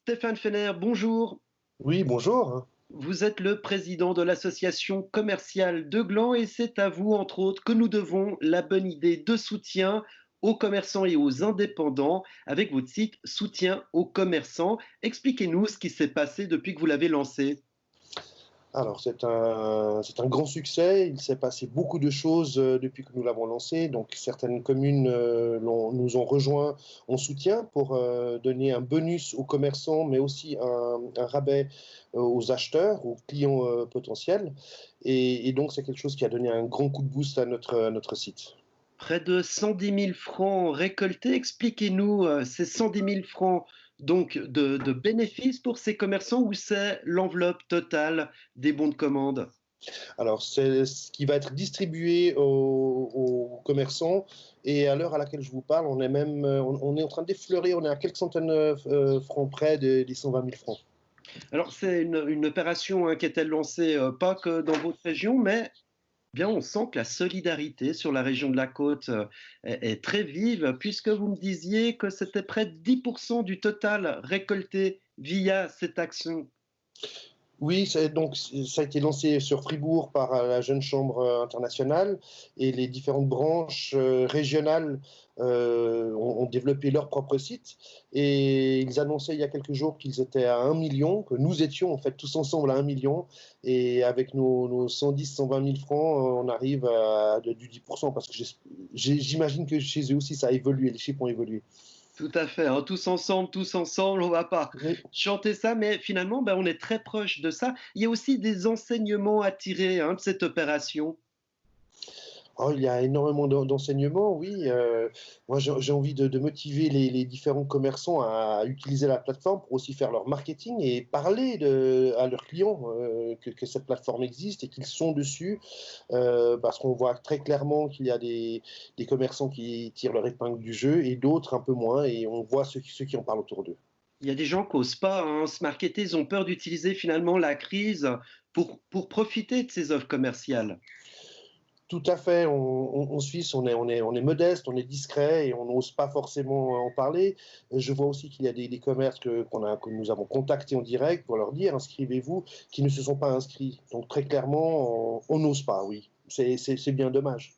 Stéphane Fener, bonjour. Oui, bonjour. Vous êtes le président de l'association commerciale de Gland et c'est à vous, entre autres, que nous devons la bonne idée de soutien aux commerçants et aux indépendants avec votre site Soutien aux commerçants. Expliquez-nous ce qui s'est passé depuis que vous l'avez lancé. Alors, c'est un grand succès. Il s'est passé beaucoup de choses depuis que nous l'avons lancé. Donc, certaines communes nous ont rejoints en soutien pour donner un bonus aux commerçants, mais aussi un rabais aux acheteurs, aux clients potentiels. Et donc, c'est quelque chose qui a donné un grand coup de boost à notre site. Près de 110 000 francs récoltés. Expliquez-nous ces 110 000 francs donc de bénéfices pour ces commerçants ou c'est l'enveloppe totale des bons de commande? Alors, c'est ce qui va être distribué aux commerçants. Et à l'heure à laquelle je vous parle, on est en train d'effleurer, on est à quelques centaines de francs près des 120 000 francs. Alors, c'est une opération hein, qui est-elle lancée pas que dans votre région, mais bien on sent que la solidarité sur la région de la Côte est très vive, puisque vous me disiez que c'était près de 10% du total récolté via cette action. Oui, donc ça a été lancé sur Fribourg par la Jeune Chambre internationale et les différentes branches régionales ont développé leur propre site et ils annonçaient il y a quelques jours qu'ils étaient à 1 million, que nous étions en fait tous ensemble à 1 million et avec nos 110-120 000 francs, on arrive à du 10% parce que j'imagine que chez eux aussi ça a évolué, les chiffres ont évolué. Tout à fait, hein, tous ensemble, on va pas Oui. chanter ça, mais finalement, ben, on est très proche de ça. Il y a aussi des enseignements à tirer hein, de cette opération. Oh, il y a énormément d'enseignements, oui. Moi, j'ai envie de motiver les différents commerçants à utiliser la plateforme pour aussi faire leur marketing et parler à leurs clients que cette plateforme existe et qu'ils sont dessus, parce qu'on voit très clairement qu'il y a des commerçants qui tirent leur épingle du jeu et d'autres un peu moins, et on voit ceux qui en parlent autour d'eux. Il y a des gens qui n'osent pas hein, se marketer, ils ont peur d'utiliser finalement la crise pour profiter de ces offres commerciales. Tout à fait. En Suisse, on est modeste, on est discret et on n'ose pas forcément en parler. Je vois aussi qu'il y a des commerces que nous avons contactés en direct pour leur dire inscrivez-vous, qui ne se sont pas inscrits. Donc très clairement, on n'ose pas, oui. C'est bien dommage.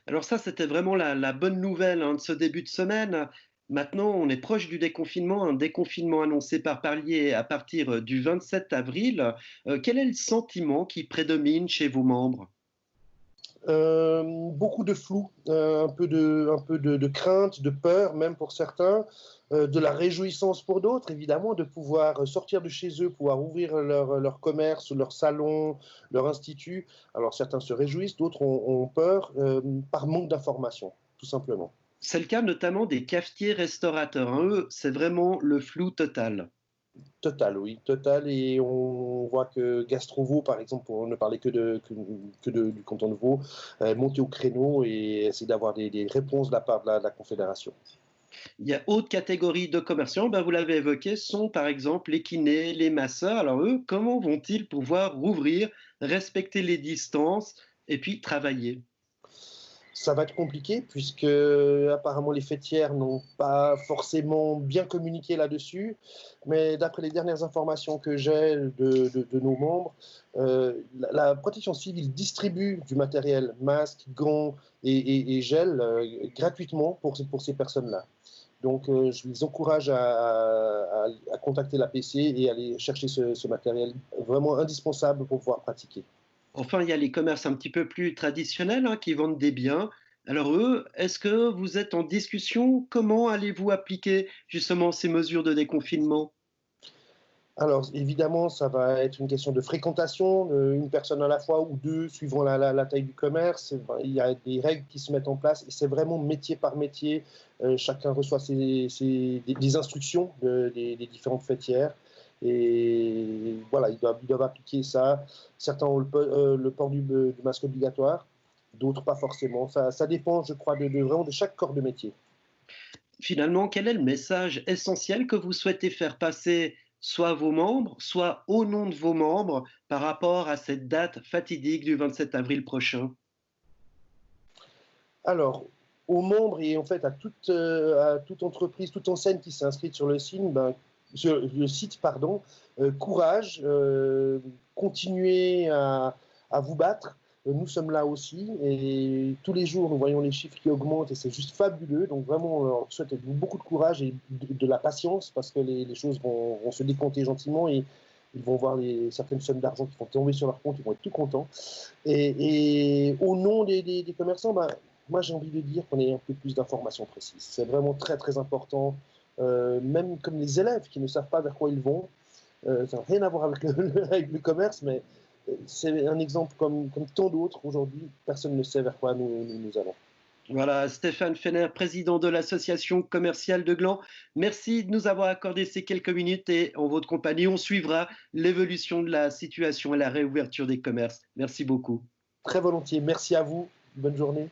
Alors ça, c'était vraiment la bonne nouvelle hein, de ce début de semaine. Maintenant, on est proche du déconfinement, un déconfinement annoncé par palier à partir du 27 avril. Quel est le sentiment qui prédomine chez vos membres? Beaucoup de flou, un peu de crainte, de peur, même pour certains, de la réjouissance pour d'autres, évidemment, de pouvoir sortir de chez eux, pouvoir ouvrir leur commerce, leur salon, leur institut. Alors certains se réjouissent, d'autres ont peur par manque d'information, tout simplement. C'est le cas notamment des cafetiers restaurateurs, hein. Eux, c'est vraiment le flou total. Total, oui, total. Et on voit que Gastrovo, par exemple, pour ne parler du canton de Vaud, est monté au créneau et essaie d'avoir des réponses de la part de la Confédération. Il y a autre catégorie de commerçants, ben vous l'avez évoqué, sont par exemple les kinés, les masseurs. Alors eux, comment vont-ils pouvoir rouvrir, respecter les distances et puis travailler? Ça va être compliqué puisque apparemment les fêtières n'ont pas forcément bien communiqué là-dessus, mais d'après les dernières informations que j'ai de nos membres, la protection civile distribue du matériel, masques, gants et gel gratuitement pour ces personnes-là. Donc je les encourage à contacter la PC et aller chercher ce matériel vraiment indispensable pour pouvoir pratiquer. Enfin, il y a les commerces un petit peu plus traditionnels hein, qui vendent des biens. Alors eux, est-ce que vous êtes en discussion? Comment allez-vous appliquer justement ces mesures de déconfinement? Alors, évidemment, ça va être une question de fréquentation, une personne à la fois ou deux, suivant la taille du commerce. Il y a des règles qui se mettent en place et c'est vraiment métier par métier. Chacun reçoit des instructions des différentes fêtières. Et voilà, ils doivent appliquer ça. Certains ont le port du masque obligatoire, d'autres pas forcément. Ça dépend, je crois, vraiment de chaque corps de métier. Finalement, quel est le message essentiel que vous souhaitez faire passer soit à vos membres, soit au nom de vos membres par rapport à cette date fatidique du 27 avril prochain? Alors, aux membres et en fait à toute entreprise, toute enseigne qui s'est inscrite sur le site, ben, sur le site, pardon, courage, continuez à vous battre. Nous sommes là aussi et tous les jours, nous voyons les chiffres qui augmentent et c'est juste fabuleux. Donc vraiment, on souhaite beaucoup de courage et de la patience parce que les choses vont se décompter gentiment et ils vont voir certaines sommes d'argent qui vont tomber sur leur compte, ils vont être tout contents. Et au nom des commerçants, moi j'ai envie de dire qu'on ait un peu plus d'informations précises. C'est vraiment très très important, même comme les élèves qui ne savent pas vers quoi ils vont. Ça n'a rien à voir avec avec le commerce, mais c'est un exemple comme tant d'autres. Aujourd'hui, personne ne sait vers quoi nous allons. Voilà, Stéphane Fenner, président de l'association commerciale de Gland. Merci de nous avoir accordé ces quelques minutes et en votre compagnie, on suivra l'évolution de la situation et la réouverture des commerces. Merci beaucoup. Très volontiers. Merci à vous. Bonne journée.